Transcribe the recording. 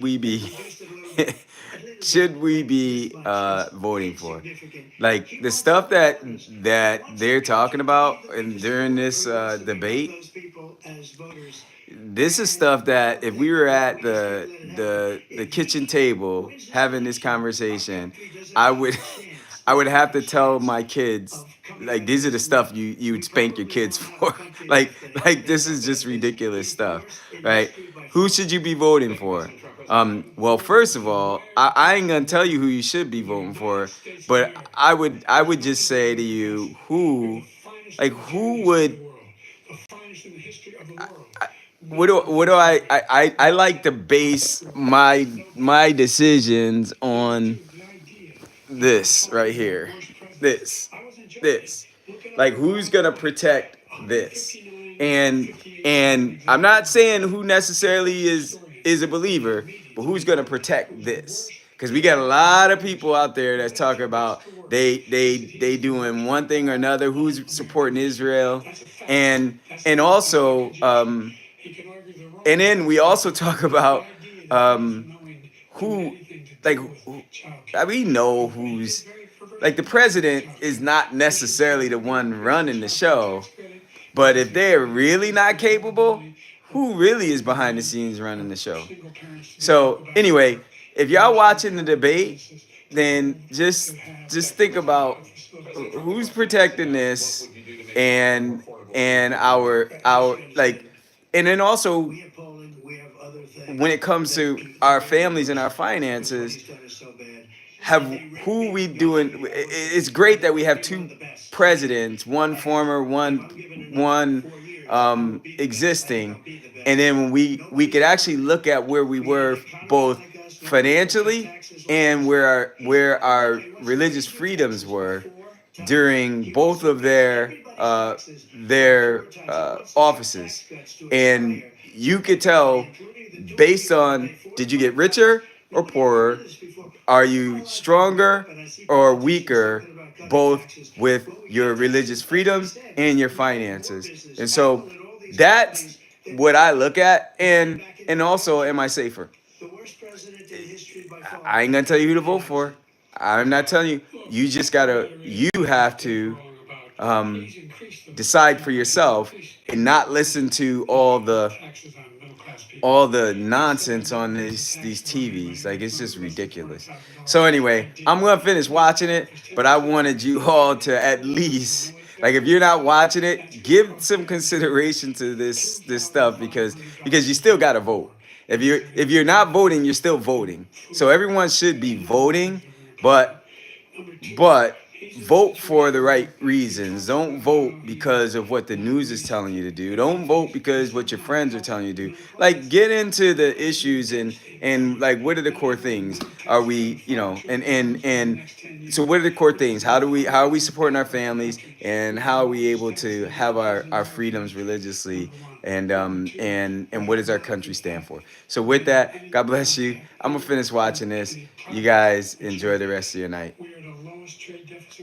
we be should we be voting for? Like the stuff that they're talking about and during this debate, this is stuff that if we were at the kitchen table having this conversation, I would I would have to tell my kids like these are the stuff you would spank your kids for. like this is just ridiculous stuff, right? Who should you be voting for? Well, first of all, I ain't gonna tell you who you should be voting for, but I would just say to you who would what do I like to base my decisions on this right here. This. This. Like who's gonna protect this? And I'm not saying who necessarily is a believer, but who's gonna protect this? Because we got a lot of people out there that's talking about they doing one thing or another, who's supporting Israel, and also and then we also talk about who like who, we know who's like the president is not necessarily the one running the show, but if they're really not capable, who really is behind the scenes running the show? So anyway, if y'all watching the debate, then just think about who's protecting this and our like and then also when it comes to our families and our finances, have who we doing? It's great that we have two presidents, one former, one existing, and then when we could actually look at where we were both financially and where our religious freedoms were during both of their offices, and you could tell based on did you get richer or poorer, are you stronger or weaker, both with your religious freedoms and your finances, and so that's what I look at, and also am I safer? I ain't gonna tell you who to vote for. I'm not telling you. You have to um, decide for yourself and not listen to all the nonsense on these TVs. Like it's just ridiculous. So anyway, I'm gonna finish watching it, but I wanted you all to at least like if you're not watching it, give some consideration to this stuff because you still gotta vote. If you're not voting, you're still voting. So everyone should be voting, but but vote for the right reasons. Don't vote because of what the news is telling you to do. Don't vote because what your friends are telling you to do. Like get into the issues and like what are the core things? Are we, and so what are the core things? How are we supporting our families and how are we able to have our freedoms religiously and what does our country stand for? So with that, God bless you. I'm gonna finish watching this. You guys enjoy the rest of your night.